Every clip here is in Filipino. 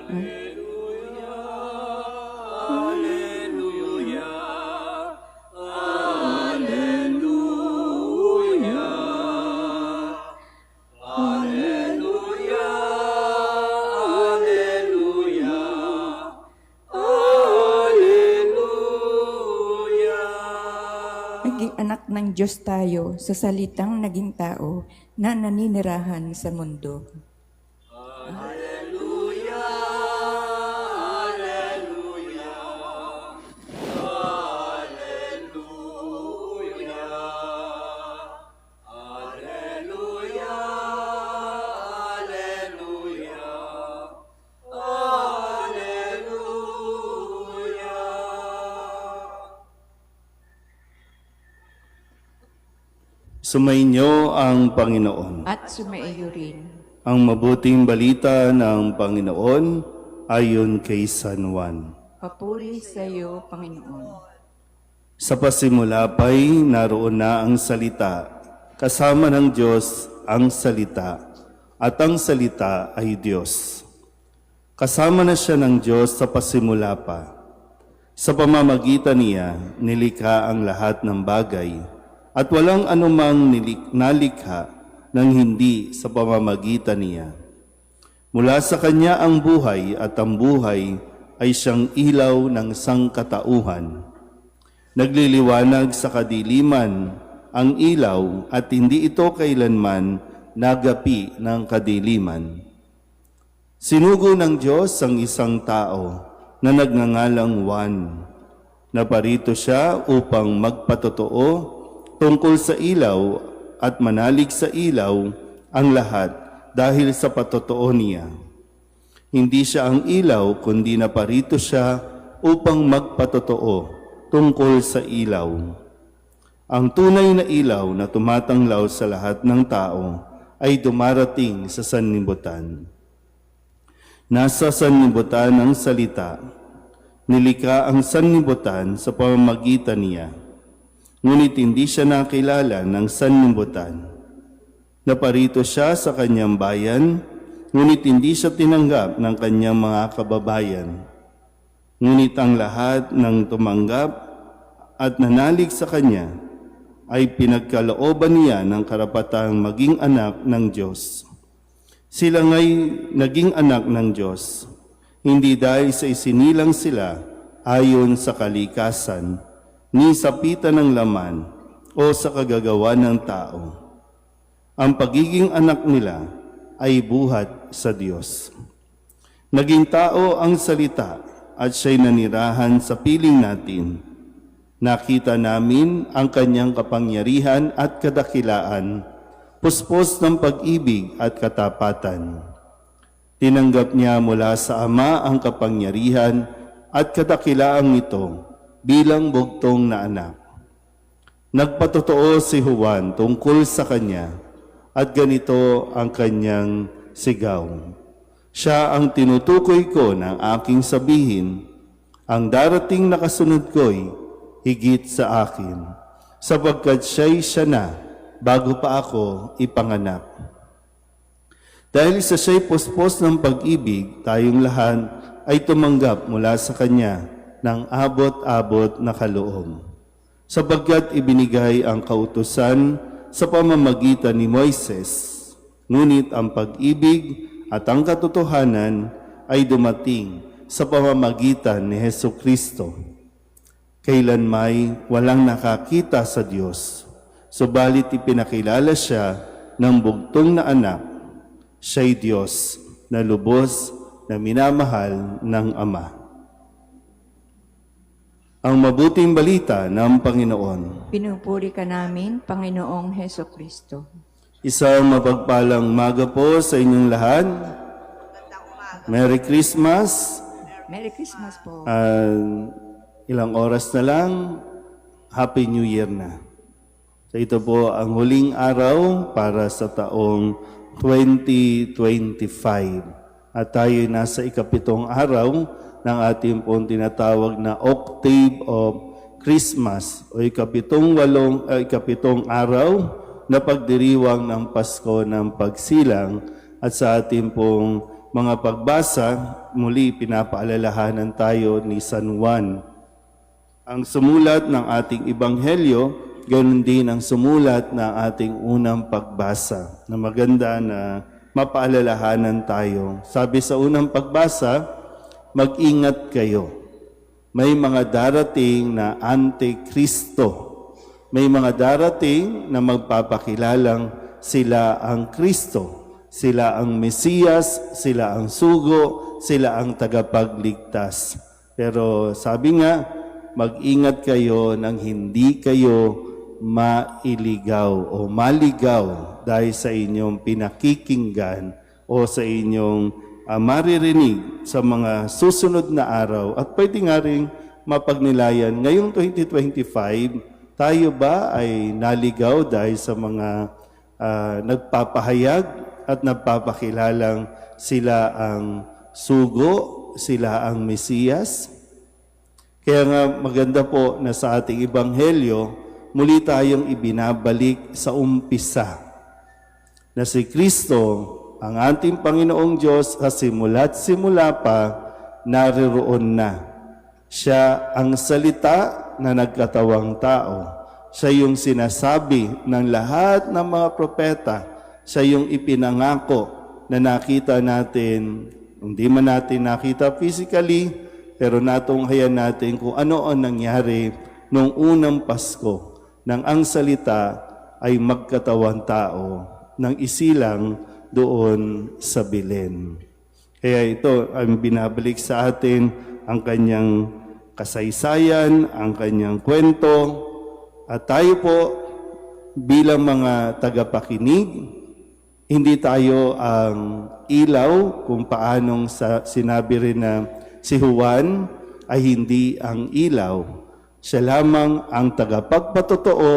Naging anak ng Diyos tayo sa salitang naging tao na naninirahan sa mundo. Sumainyo ang Panginoon. At sumaiyo rin. Ang mabuting balita ng Panginoon ayon kay San Juan. Papuri sa iyo, Panginoon. Sa pasimula pa'y naroon na ang salita, kasama ng Diyos ang salita, at ang salita ay Diyos. Kasama na siya ng Diyos sa pasimula pa. Sa pamamagitan niya, nilikha ang lahat ng bagay, at walang anumang nalikha nang hindi sa pamamagitan niya. Mula sa Kanya ang buhay, at ang buhay ay siyang ilaw ng sangkatauhan. Nagliliwanag sa kadiliman ang ilaw, at hindi ito kailanman nagapi ng kadiliman. Sinugo ng Diyos ang isang tao na nagngangalang Juan. Naparito siya upang magpatotoo tungkol sa ilaw at manalig sa ilaw ang lahat dahil sa patotoo niya. Hindi siya ang ilaw, kundi naparito siya upang magpatotoo tungkol sa ilaw. Ang tunay na ilaw na tumatanglaw sa lahat ng tao ay dumarating sa sanlibutan. Nasa sanlibutan ang salita. Nilikha ang sanlibutan sa pamamagitan niya. Ngunit hindi siya nakilala ng sanlibutan. Naparito siya sa kanyang bayan, ngunit hindi siya tinanggap ng kanyang mga kababayan. Ngunit ang lahat ng tumanggap at nanalig sa kanya ay pinagkalooban niya ng karapatang maging anak ng Diyos. Sila nga'y naging anak ng Diyos, hindi dahil sa isinilang sila ayon sa kalikasan, ni sa pita ng laman o sa kagagawa ng tao. Ang pagiging anak nila ay buhat sa Diyos. Naging tao ang salita at siya'y nanirahan sa piling natin. Nakita namin ang kanyang kapangyarihan at kadakilaan, puspos ng pag-ibig at katapatan. Tinanggap niya mula sa Ama ang kapangyarihan at kadakilaang ito bilang bugtong na anak. Nagpatotoo si Juan tungkol sa kanya at ganito ang kanyang sigaw. Siya ang tinutukoy ko ng aking sabihin, ang darating na kasunod ko'y higit sa akin, sapagkat siya na bago pa ako ipanganak. Dahil sa siya'y puspos ng pag-ibig, tayong lahat ay tumanggap mula sa kanya ng abot-abot na kaloob, sapagkat ibinigay ang kautusan sa pamamagitan ni Moises, ngunit ang pag-ibig at ang katotohanan ay dumating sa pamamagitan ni Hesukristo. Kailanmay walang nakakita sa Diyos, subalit ipinakilala siya ng bugtong na anak. Siya'y Diyos na lubos na minamahal ng Ama. Ang mabuting balita ng Panginoon. Pinupuri ka namin, Panginoong Hesukristo. Isang mapagpalang umaga po sa inyong lahat. Merry Christmas. Merry Christmas po. Ilang oras na lang, Happy New Year na. So ito po ang huling araw para sa taong 2025. At tayo nasa ikapitong araw ng ating pong tinatawag na Octave of Christmas o ikapitong araw na pagdiriwang ng Pasko ng Pagsilang at sa ating pong mga pagbasa, muli pinapaalalahanan tayo ni San Juan. Ang sumulat ng ating ebanghelyo, ganoon din ang sumulat ng ating unang pagbasa na maganda na mapaalalahanan tayo. Sabi sa unang pagbasa, mag-ingat kayo. May mga darating na antikristo. May mga darating na magpapakilalang sila ang Kristo. Sila ang Mesiyas, sila ang sugo, sila ang tagapagligtas. Pero sabi nga, mag-ingat kayo nang hindi kayo mailigaw o maligaw dahil sa inyong pinakikinggan o sa inyong maririnig sa mga susunod na araw. At pwede nga rin mapagnilayan, ngayong 2025, tayo ba ay naligaw dahil sa mga nagpapahayag at nagpapakilalang sila ang sugo, sila ang Mesiyas? Kaya nga maganda po na sa ating ebanghelyo, muli tayong ibinabalik sa umpisa na si Kristo, ang ating Panginoong Diyos, sa simula't simula pa, nariroon na. Siya ang salita na nagkatawang tao. Siya yung sinasabi ng lahat ng mga propeta. Siya yung ipinangako na nakita natin, hindi man natin nakita physically, pero natunghayan natin kung ano ang nangyari noong unang Pasko, nang ang salita ay magkatawang tao, nang isilang doon sa Belen. Kaya ito ang binabalik sa atin, ang kanyang kasaysayan, ang kanyang kwento, at tayo po bilang mga tagapakinig, hindi tayo ang ilaw kung paanong sinabi rin na si Juan ay hindi ang ilaw. Siya lamang ang tagapagpatotoo,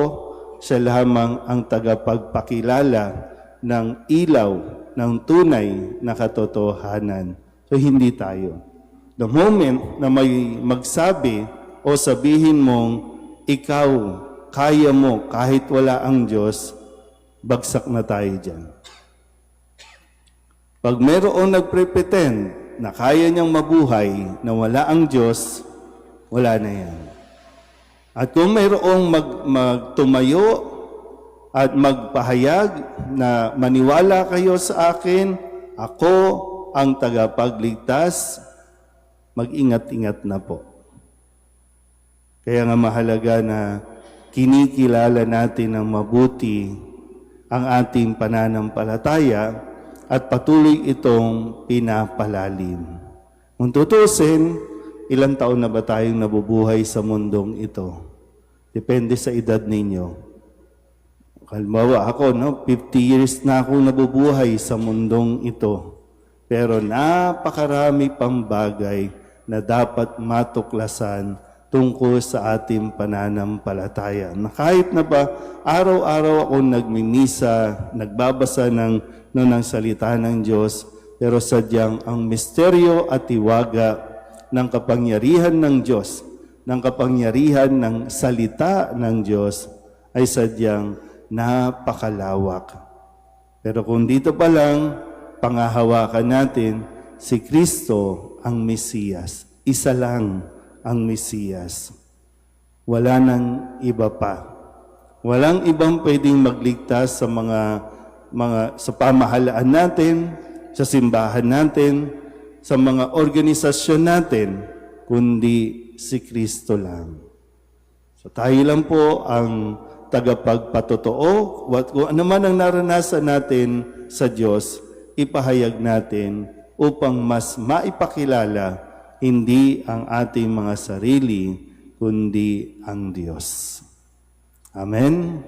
siya lamang ang tagapagpakilala ng ilaw, ng tunay na katotohanan. So hindi tayo. The moment na may magsabi o sabihin mong ikaw, kaya mo kahit wala ang Diyos, bagsak na tayo dyan. Pag mayroong nagpre-pretend na kaya niyang mabuhay na wala ang Diyos, wala na yan. At kung mayroong magtumayo at magpahayag na maniwala kayo sa akin, ako ang tagapagligtas, mag-ingat-ingat na po. Kaya nga mahalaga na kinikilala natin ng mabuti ang ating pananampalataya at patuloy itong pinapalalim. Kung tutusin, ilang taon na ba tayong nabubuhay sa mundong ito? Depende sa edad ninyo. Halimbawa ako, 50 years na akong nabubuhay sa mundong ito. Pero napakarami pang bagay na dapat matuklasan tungkol sa ating pananampalataya. Na kahit na ba araw-araw ako nagmimisa, nagbabasa ng salita ng Diyos, pero sadyang ang misteryo at tiwaga ng kapangyarihan ng Diyos, ng kapangyarihan ng salita ng Diyos ay sadyang napakalawak. Pero kung dito pa lang, pangahawakan natin si Kristo ang Mesiyas. Isa lang ang Mesiyas. Wala nang iba pa. Walang ibang pwedeng magligtas sa sa pamahalaan natin, sa simbahan natin, sa mga organisasyon natin, kundi si Kristo lang. So tayo lang po ang tagapagpatotoo. Kung ano man ang naranasan natin sa Diyos, ipahayag natin upang mas maipakilala hindi ang ating mga sarili, kundi ang Diyos. Amen.